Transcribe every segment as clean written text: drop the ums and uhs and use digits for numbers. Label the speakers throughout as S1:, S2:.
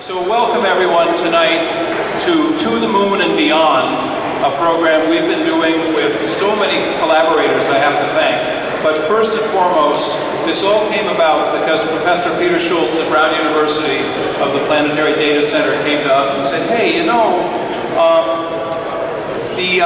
S1: So welcome everyone tonight to the Moon and Beyond, a program we've been doing with so many collaborators I have to thank. But first and foremost, this all came about because Professor Peter Schultz at Brown University of the Planetary Data Center came to us and said, hey, you know, the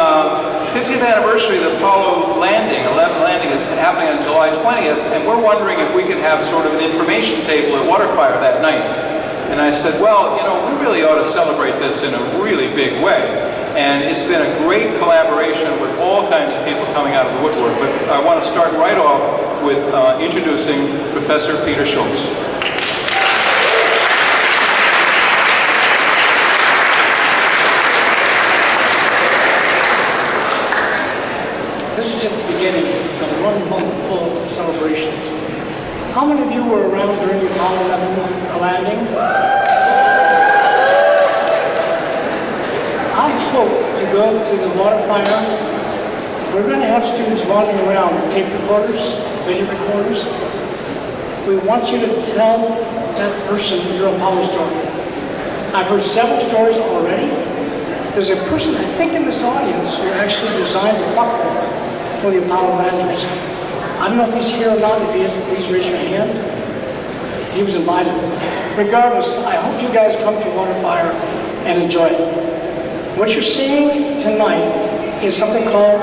S1: 50th anniversary of the Apollo landing, 11 landing, is happening on July 20th, and we're wondering if we could have sort of an information table at WaterFire that night. And I said, well, you know, we really ought to celebrate this in a really big way. And it's been a great collaboration with all kinds of people coming out of the woodwork. But I want to start right off with introducing Professor Peter Schultz.
S2: This is just the beginning of 1 month full of celebrations. How many of you were around during the Apollo 11 landing? I hope you go to the WaterFire. We're going to have students wandering around with tape recorders, video recorders. We want you to tell that person your Apollo story. I've heard several stories already. There's a person, I think, in this audience who actually designed the buckle for the Apollo landers. I don't know if he's here or not. If he is, please raise your hand. He was invited. Regardless, I hope you guys come to WaterFire and enjoy it. What you're seeing tonight is something called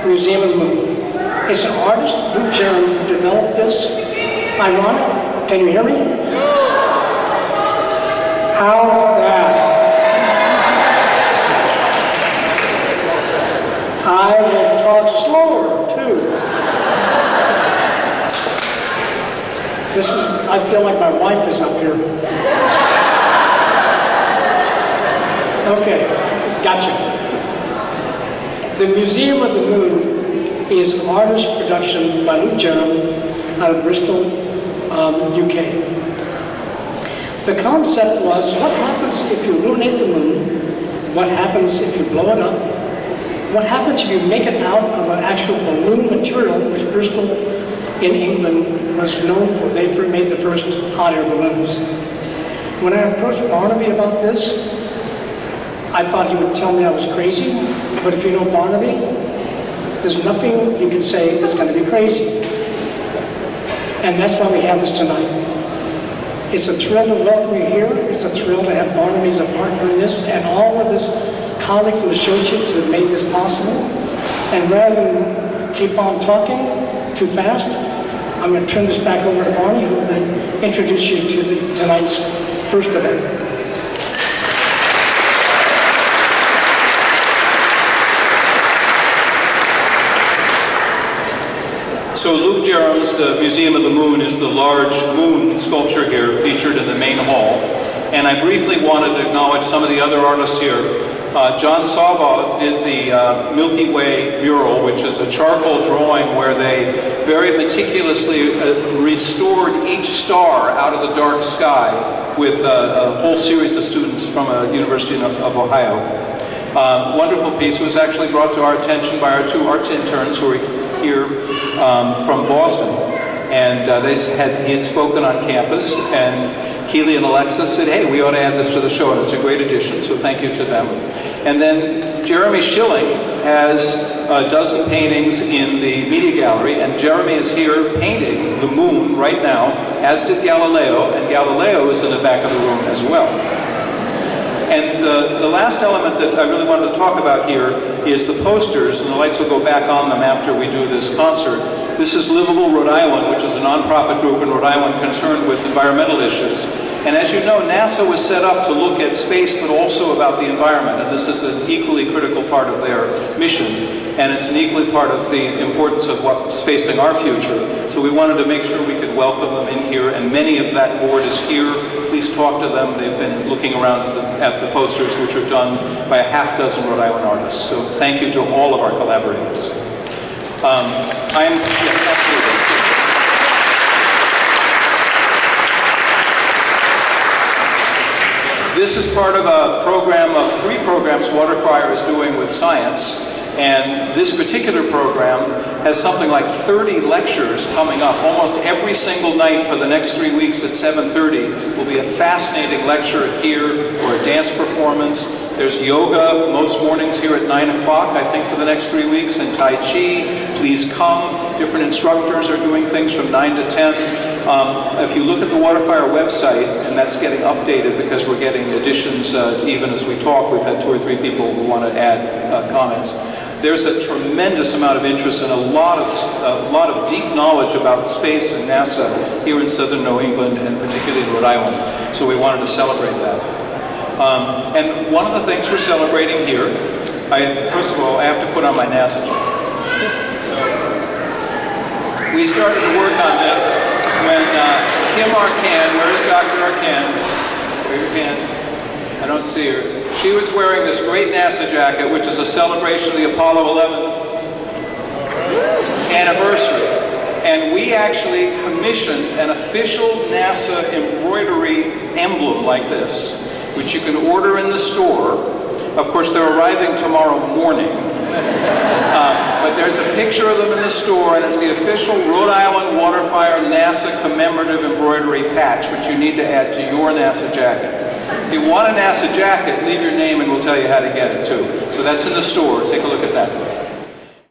S2: Museum of the Moon. It's an artist, Luke Jerem, who developed this. Ironic. Can you hear me? How's that? I will talk slower, too. This is, I feel like my wife is up here. Okay, gotcha. The Museum of the Moon is an artist production by Luke Jerem out of Bristol, UK. The concept was, what happens if you illuminate the moon? What happens if you blow it up? What happens if you make it out of an actual balloon material, which Bristol in England was known for? They made the first hot air balloons. When I approached Barnaby about this, I thought he would tell me I was crazy, but if you know Barnaby, there's nothing you can say that's going to be crazy. And that's why we have this tonight. It's a thrill to welcome you here. It's a thrill to have Barnaby as a partner in this, and all of his colleagues and associates that have made this possible. And rather than keep on talking too fast, I'm going to turn this back over to Barney, who will then introduce you to tonight's first event.
S1: So Luke Jerem's The Museum of the Moon is the large moon sculpture here featured in the main hall. And I briefly wanted to acknowledge some of the other artists here. John Sava did the Milky Way mural, which is a charcoal drawing where they very meticulously restored each star out of the dark sky with a whole series of students from a University of Ohio. Wonderful piece. It was actually brought to our attention by our 2 arts interns who are here from Boston. And he had spoken on campus, and Keely and Alexis said, hey, we ought to add this to the show, and it's a great addition, so thank you to them. And then Jeremy Schilling has a dozen paintings in the media gallery, and Jeremy is here painting the moon right now, as did Galileo, and Galileo is in the back of the room as well. And the last element that I really wanted to talk about here is the posters, and the lights will go back on them after we do this concert. This is Livable Rhode Island, which is a nonprofit group in Rhode Island concerned with environmental issues. And as you know, NASA was set up to look at space, but also about the environment, and this is an equally critical part of their mission. And it's an equally part of the importance of what's facing our future. So we wanted to make sure we could welcome them in here, and many of that board is here. Please talk to them. They've been looking around at the posters, which are done by a half-dozen Rhode Island artists. So thank you to all of our collaborators. Yes, absolutely. This is part of a program of 3 programs WaterFire is doing with science. And this particular program has something like 30 lectures coming up. Almost every single night for the next 3 weeks at 7:30 will be a fascinating lecture here or a dance performance. There's yoga most mornings here at 9 o'clock, I think, for the next 3 weeks, and Tai Chi. Please come. Different instructors are doing things from 9 to 10. If you look at the WaterFire website, and that's getting updated because we're getting additions even as we talk. We've had 2 or 3 people who want to add comments. There's a tremendous amount of interest and a lot of deep knowledge about space and NASA here in southern New England and particularly in Rhode Island. So we wanted to celebrate that. And one of the things we're celebrating here, first of all, I have to put on my NASA jacket. So we started to work on this when Kim Arcan, where's Dr. Arcan? Wave your hand. I don't see her. She was wearing this great NASA jacket, which is a celebration of the Apollo 11th anniversary. And we actually commissioned an official NASA embroidery emblem like this, which you can order in the store. Of course, they're arriving tomorrow morning. But there's a picture of them in the store, and it's the official Rhode Island WaterFire NASA commemorative embroidery patch, which you need to add to your NASA jacket. If you want a NASA jacket, leave your name and we'll tell you how to get it too. So that's in the store. Take a look at that.